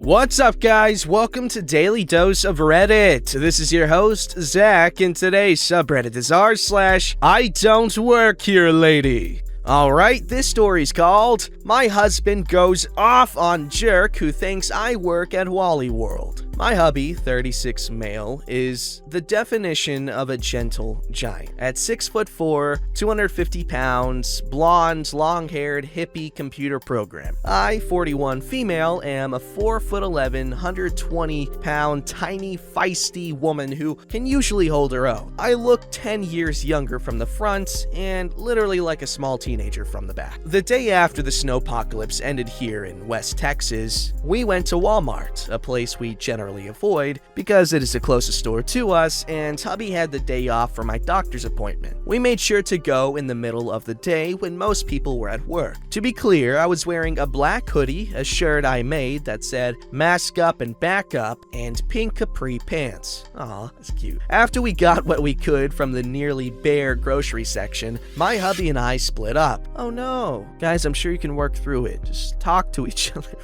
What's up, guys? Welcome to Daily Dose of Reddit. This is your host, Zach, and today's subreddit is r/IDontWorkHereLady. Alright, this story's called My Husband Goes Off on Jerk Who Thinks I Work at Wally World. My hubby, 36 male, is the definition of a gentle giant. At 6'4", 250 pounds, blonde, long-haired, hippie computer program. I, 41 female, am a 4'11", 120-pound, tiny, feisty woman who can usually hold her own. I look 10 years younger from the front and literally like a small teenager from the back. The day after the snowpocalypse ended here in West Texas, we went to Walmart, a place we generally avoid because it is the closest store to us, and hubby had the day off for my doctor's appointment. We made sure to go in the middle of the day when most people were at work. To be clear, I was wearing a black hoodie, a shirt I made that said mask up and back up, and pink capri pants. Aw, that's cute. After we got what we could from the nearly bare grocery section, my hubby and I split up. Oh no. Guys, I'm sure you can work through it. Just talk to each other.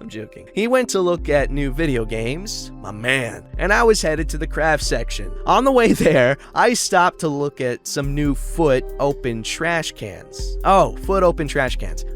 I'm joking. He went to look at new video games, my man, and I was headed to the craft section. On the way there, I stopped to look at some new foot open trash cans.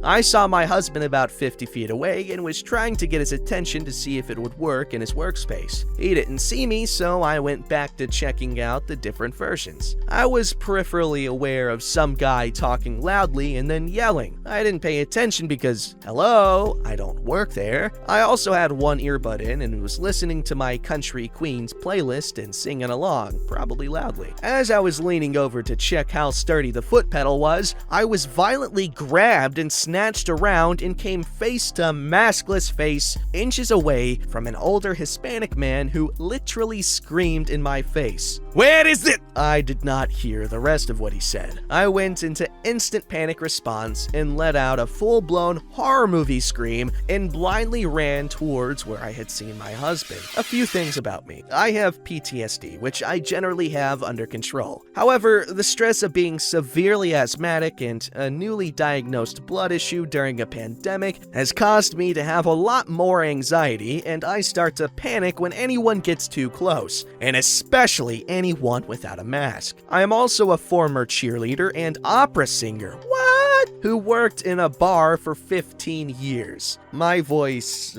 I saw my husband about 50 feet away and was trying to get his attention to see if it would work in his workspace. He didn't see me, so I went back to checking out the different versions. I was peripherally aware of some guy talking loudly and then yelling. I didn't pay attention because, hello, I don't work there. I also had one earbud in and was listening to my Country Queens playlist and singing along, probably loudly. As I was leaning over to check how sturdy the foot pedal was, I was violently grabbed and snatched around and came face to maskless face, inches away from an older Hispanic man who literally screamed in my face. "Where is it?" I did not hear the rest of what he said. I went into instant panic response and let out a full-blown horror movie scream and blindly ran towards where I had seen my husband. A few things about me. I have PTSD, which I generally have under control. However, the stress of being severely asthmatic and a newly diagnosed blood issue during a pandemic has caused me to have a lot more anxiety, and I start to panic when anyone gets too close, and especially anyone without a mask. I am also a former cheerleader and opera singer. Who worked in a bar for 15 years. My voice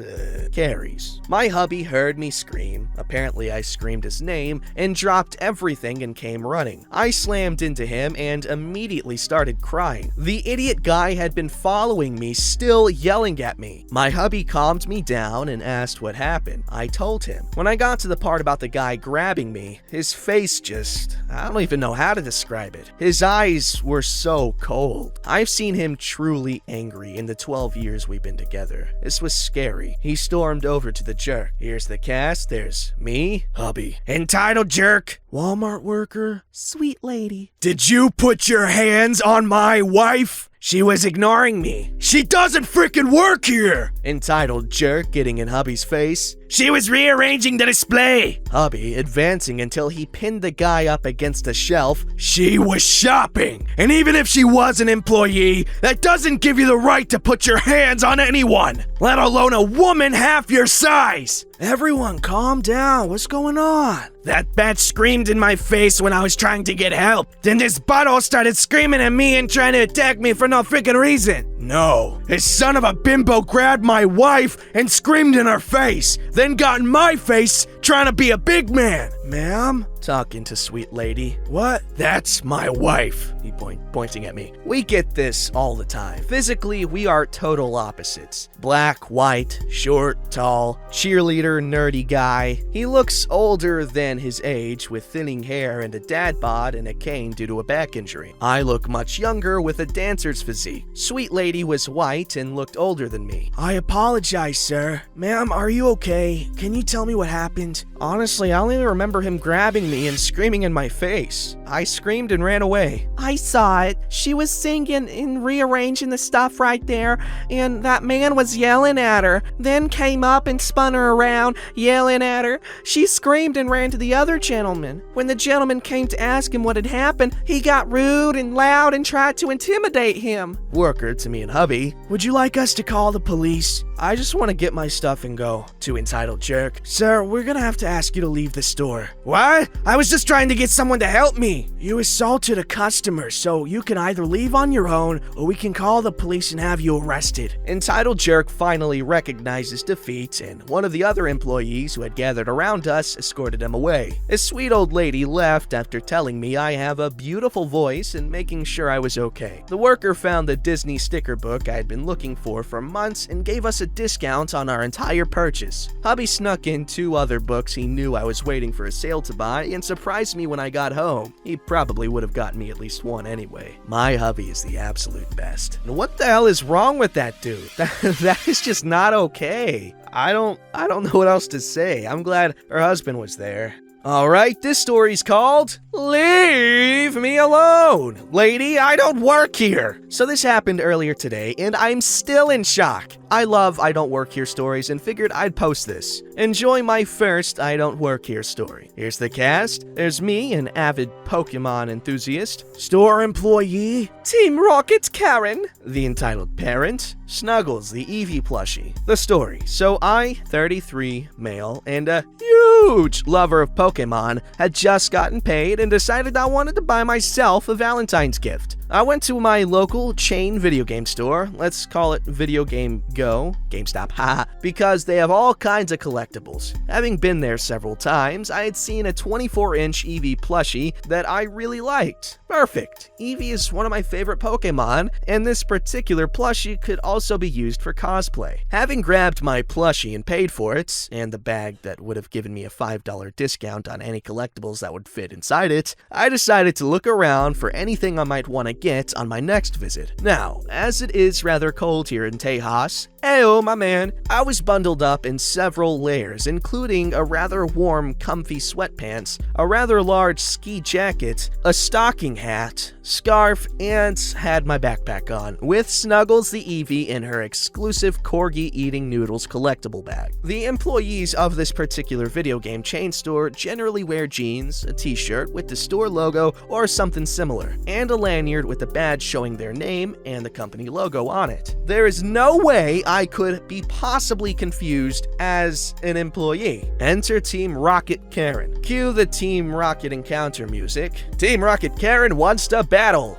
carries. My hubby heard me scream. Apparently I screamed his name and dropped everything and came running. I slammed into him and immediately started crying. The idiot guy had been following me, still yelling at me. My hubby calmed me down and asked what happened. I told him. When I got to the part about the guy grabbing me, his face just, I don't even know how to describe it. His eyes were so cold. I've seen him truly angry in the 12 years we've been together. This was scary. He stormed over to the jerk. Here's the cast. There's me, hubby. Entitled jerk. Walmart worker. Sweet lady. Did you put your hands on my wife? She was ignoring me. She doesn't freaking work here! Entitled jerk getting in hubby's face. She was rearranging the display. Hubby advancing until he pinned the guy up against a shelf. She was shopping. And even if she was an employee, that doesn't give you the right to put your hands on anyone, let alone a woman half your size. Everyone calm down. What's going on? That bitch screamed in my face when I was trying to get help. Then this butthole started screaming at me and trying to attack me for no freaking reason. No, his son of a bimbo grabbed my wife and screamed in her face, then got in my face trying to be a big man. Ma'am? Talking to sweet lady. What? That's my wife. He pointing at me. We get this all the time. Physically, we are total opposites. Black, white, short, tall, cheerleader, nerdy guy. He looks older than his age with thinning hair and a dad bod and a cane due to a back injury. I look much younger with a dancer's physique. Sweet lady was white and looked older than me. I apologize, sir. Ma'am, are you okay? Can you tell me what happened? Honestly, I only remember him grabbing me and screaming in my face. I screamed and ran away. I saw it. She was singing and rearranging the stuff right there, and that man was yelling at her, then came up and spun her around, yelling at her. She screamed and ran to the other gentleman. When the gentleman came to ask him what had happened, he got rude and loud and tried to intimidate him. Worker to me and hubby. Would you like us to call the police? I just want to get my stuff and go. To entitled jerk. Sir, we're gonna have to ask you to leave the store. What? I was just trying to get someone to help me. You assaulted a customer, so you can either leave on your own or we can call the police and have you arrested. Entitled jerk finally recognizes defeat, and one of the other employees who had gathered around us escorted him away. A sweet old lady left after telling me I have a beautiful voice and making sure I was okay. The worker found the Disney sticker book I had been looking for months and gave us a discount on our entire purchase. Hubby snuck in 2 other books he knew I was waiting for a sale to buy and surprised me when I got home. He probably would have gotten me at least one anyway. My hubby is the absolute best. And what the hell is wrong with that dude? That is just not okay. I don't know what else to say. I'm glad her husband was there. Alright, this story's called Leave Me Alone! Lady, I don't work here! So this happened earlier today, and I'm still in shock. I love I Don't Work Here stories and figured I'd post this. Enjoy my first I Don't Work Here story. Here's the cast. There's me, an avid Pokemon enthusiast. Store employee. Team Rocket Karen. The entitled parent. Snuggles, the Eevee plushie. The story. So I, 33, male, and a huge lover of Pokemon, had just gotten paid and decided I wanted to buy myself a Valentine's gift. I went to my local chain video game store, let's call it Video Game Go, GameStop, haha, because they have all kinds of collectibles. Having been there several times, I had seen a 24-inch Eevee plushie that I really liked. Perfect. Eevee is one of my favorite Pokemon, and this particular plushie could also be used for cosplay. Having grabbed my plushie and paid for it, and the bag that would have given me a $5 discount on any collectibles that would fit inside it, I decided to look around for anything I might want to get on my next visit. Now, as it is rather cold here in Tejas, heyo my man, I was bundled up in several layers, including a rather warm, comfy sweatpants, a rather large ski jacket, a stocking hat, scarf, and had my backpack on, with Snuggles the Eevee in her exclusive Corgi Eating Noodles collectible bag. The employees of this particular video game chain store generally wear jeans, a t-shirt with the store logo or something similar, and a lanyard with a badge showing their name and the company logo on it. There is no way I could be possibly confused as an employee. Enter Team Rocket Karen. Cue the Team Rocket encounter music. Team Rocket Karen wants to battle.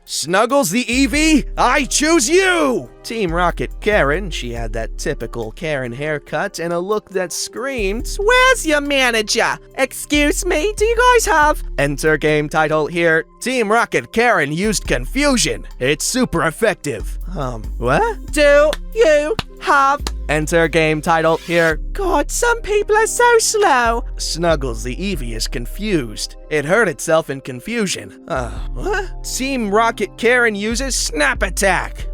Snuggles the Eevee, I choose you! Team Rocket Karen, she had that typical Karen haircut and a look that screamed, "Where's your manager? Excuse me, do you guys have?" Enter game title here. Team Rocket Karen used confusion. It's super effective. What? Do you have? Enter game title here. God, some people are so slow. Snuggles the Eevee is confused. It hurt itself in confusion. What? Team Rocket Karen uses Snap Attack.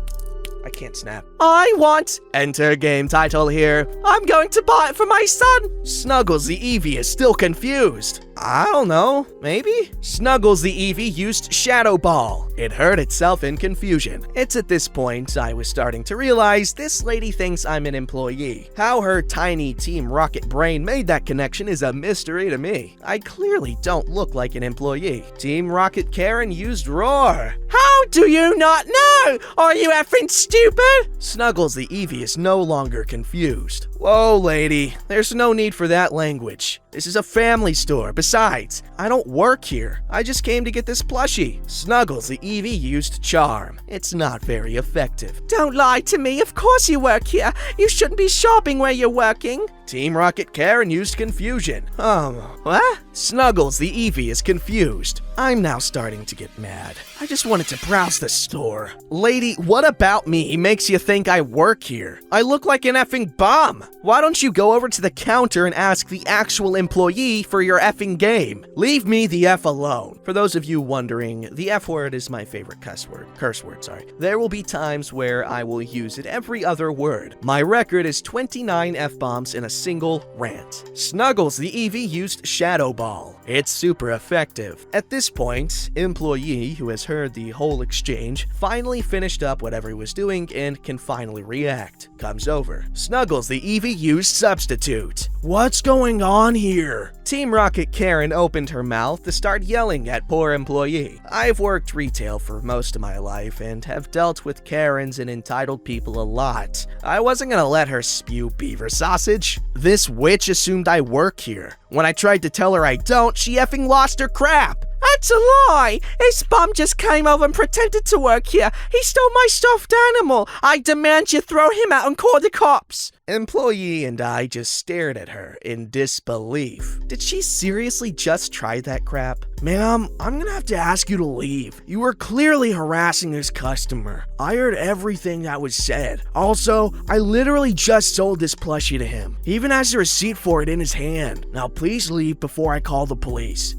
I can't snap. I want. Enter game title here. I'm going to buy it for my son. Snuggles the Eevee is still confused. I don't know, maybe? Snuggles the Eevee used Shadow Ball. It hurt itself in confusion. It's at this point I was starting to realize this lady thinks I'm an employee. How her tiny Team Rocket brain made that connection is a mystery to me. I clearly don't look like an employee. Team Rocket Karen used Roar. How do you not know? Are you effing stupid? Snuggles the Eevee is no longer confused. Whoa, lady, there's no need for that language. This is a family store. Besides, I don't work here. I just came to get this plushie. Snuggles the Eevee used Charm. It's not very effective. Don't lie to me. Of course you work here. You shouldn't be shopping where you're working. Team Rocket Karen used Confusion. What? Snuggles the Eevee is confused. I'm now starting to get mad. I just wanted to browse the store. Lady, what about me makes you think I work here? I look like an effing bum. Why don't you go over to the counter and ask the actual employee for your effing game? Leave me the F alone. For those of you wondering, the F word is my favorite curse word, sorry. There will be times where I will use it every other word. My record is 29 F-bombs in a single rant. Snuggles the Eevee used Shadow Ball. It's super effective. At this point, employee, who has heard the whole exchange, finally finished up whatever he was doing and can finally react. Comes over. Snuggles the Eevee used Substitute. What's going on here? Team Rocket Karen opened her mouth to start yelling at poor employee. I've worked retail for most of my life and have dealt with Karens and entitled people a lot. I wasn't gonna let her spew beaver sausage. This witch assumed I work here. When I tried to tell her I don't, she effing lost her crap. That's a lie! His bum just came over and pretended to work here. He stole my stuffed animal. I demand you throw him out and call the cops. Employee and I just stared at her in disbelief. Did she seriously just try that crap? Ma'am, I'm gonna have to ask you to leave. You were clearly harassing this customer. I heard everything that was said. Also, I literally just sold this plushie to him. He even has the receipt for it in his hand. Now please leave before I call the police.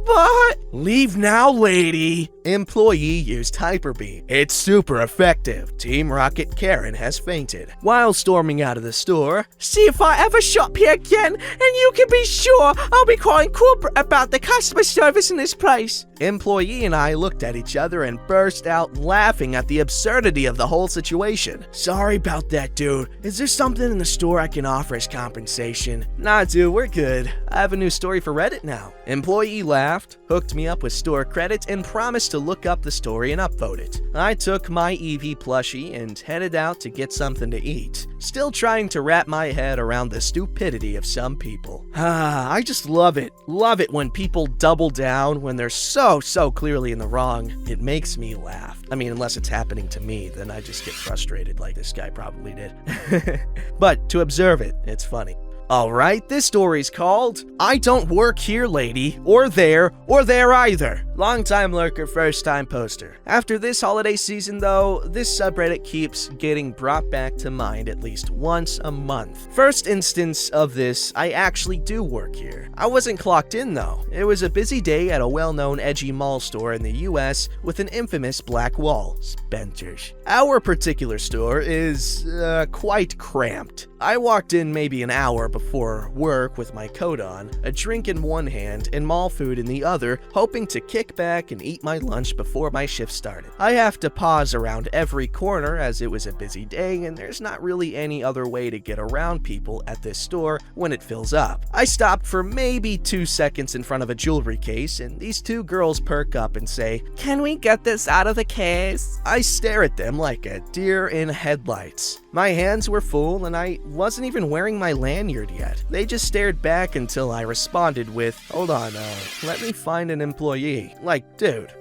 But leave now, lady. Employee used Hyperbeam. It's super effective. Team Rocket Karen has fainted. While storming out of the store, see if I ever shop here again, and you can be sure I'll be calling corporate about the customer service in this place. Employee and I looked at each other and burst out laughing at the absurdity of the whole situation. Sorry about that, dude. Is there something in the store I can offer as compensation? Nah, dude, we're good. I have a new story for Reddit now. Employee laughed, hooked me up with store credit, and promised to look up the story and upvote it. I took my Eevee plushie and headed out to get something to eat, still trying to wrap my head around the stupidity of some people. I just love it. Love it when people double down when they're so clearly in the wrong. It makes me laugh. I mean, unless it's happening to me, then I just get frustrated like this guy probably did. But to observe it, it's funny. Alright, this story's called I Don't Work Here Lady, or there either. Long-time lurker, first-time poster. After this holiday season though, this subreddit keeps getting brought back to mind at least once a month. First instance of this, I actually do work here. I wasn't clocked in though. It was a busy day at a well-known edgy mall store in the US with an infamous black wall, Spencer's. Our particular store is, quite cramped. I walked in maybe an hour before work with my coat on, a drink in one hand and mall food in the other, hoping to kick back and eat my lunch before my shift started. I have to pause around every corner as it was a busy day and there's not really any other way to get around people at this store when it fills up. I stopped for maybe 2 seconds in front of a jewelry case and these two girls perk up and say, "Can we get this out of the case?" I stare at them like a deer in headlights. My hands were full and I wasn't even wearing my lanyard yet. They just stared back until I responded with, "Hold on, let me find an employee." Like, dude.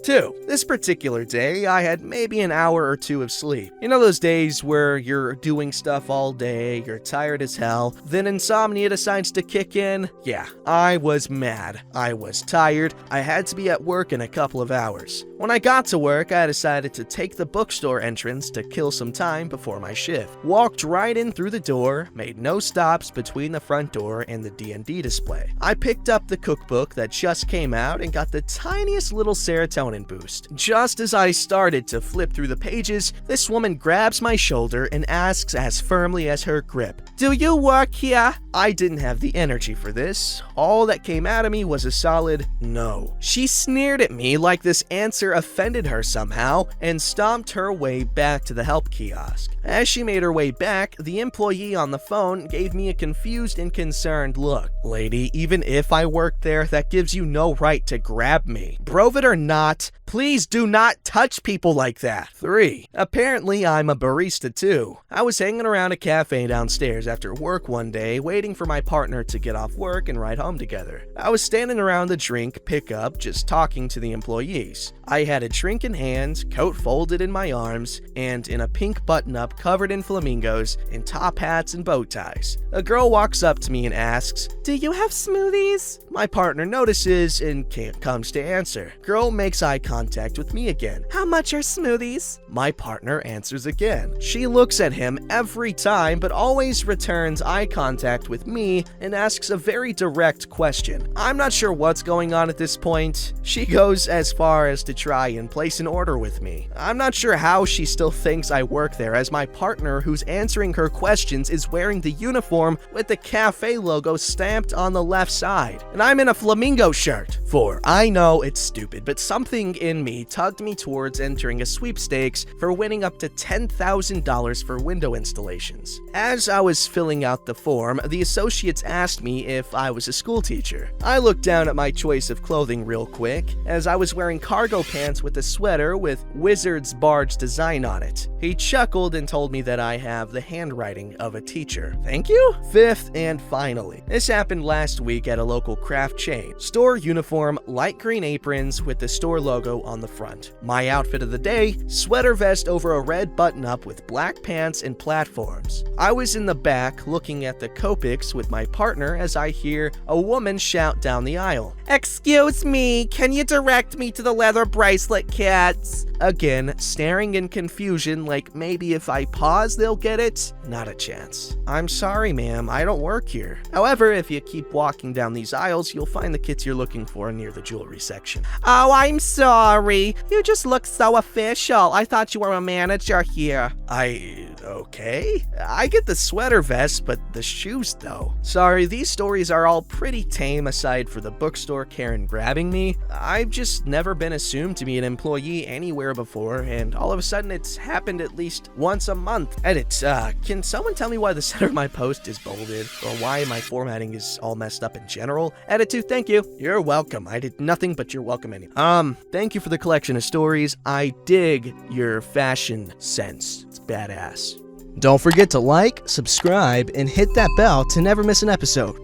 This particular day, I had maybe an hour or two of sleep. You know those days where you're doing stuff all day, you're tired as hell, then insomnia decides to kick in? Yeah, I was mad. I was tired. I had to be at work in a couple of hours. When I got to work, I decided to take the bookstore entrance to kill some time before my shift. Walked right in through the door, made no stops between the front door and the D&D display. I picked up the cookbook that just came out and got the tiniest little serotonin boost. Just as I started to flip through the pages, this woman grabs my shoulder and asks as firmly as her grip, "Do you work here?" I didn't have the energy for this. All that came out of me was a solid no. She sneered at me like this answer offended her somehow and stomped her way back to the help kiosk. As she made her way back, the employee on the phone gave me a confused and concerned look. "Lady, even if I work there, that gives you no right to grab me. Prove it or not, please do not touch people like that." 3. Apparently, I'm a barista too. I was hanging around a cafe downstairs after work one day, waiting for my partner to get off work and ride home together. I was standing around the drink pickup, just talking to the employees. I had a drink in hand, coat folded in my arms, and in a pink button-up covered in flamingos, and top hats and bow ties. A girl walks up to me and asks, "Do you have smoothies?" My partner notices and comes to answer. Girl makes eye contact with me again. "How much are smoothies?" My partner answers again. She looks at him every time, but always returns eye contact with me and asks a very direct question. I'm not sure what's going on at this point. She goes as far as to try and place an order with me. I'm not sure how she still thinks I work there, as my partner who's answering her questions is wearing the uniform with the cafe logo stamped on the left side, and I'm in a flamingo shirt. 4. I know it's stupid, but something in me tugged me towards entering a sweepstakes for winning up to $10,000 for window installations. As I was filling out the form, the associates asked me if I was a school teacher. I looked down at my choice of clothing real quick, as I was wearing cargo pants with a sweater with Wizard's Barge design on it. He chuckled and told me that I have the handwriting of a teacher. Thank you? Fifth and finally, this happened last week at a local craft chain. Store uniform, light green aprons with the store logo on the front. My outfit of the day, sweater vest over a red button-up with black pants and platforms. I was in the back looking at the Copics with my partner as I hear a woman shout down the aisle. "Excuse me, can you direct me to the leather bracelet kits?" Again, staring in confusion like maybe if I pause they'll get it. Not a chance. "I'm sorry ma'am, I don't work here. However, if you keep walking down these aisles, you'll find the kits you're looking for near the jewelry section." "Oh, I'm sorry. You just look so official. I thought you were a manager here." Okay? I get the sweater vest, but the shoes though. Sorry, these stories are all pretty tame aside for the bookstore Karen grabbing me. I've just never been assumed to be an employee anywhere before, and all of a sudden it's happened at least once a month. Edit, can someone tell me why the center of my post is bolded, or why my formatting is all messed up in general? Edit 2, thank you. You're welcome. I did nothing, but you're welcome anyway. Thank you for the collection of stories. I dig your fashion sense. It's badass. Don't forget to like, subscribe, and hit that bell to never miss an episode.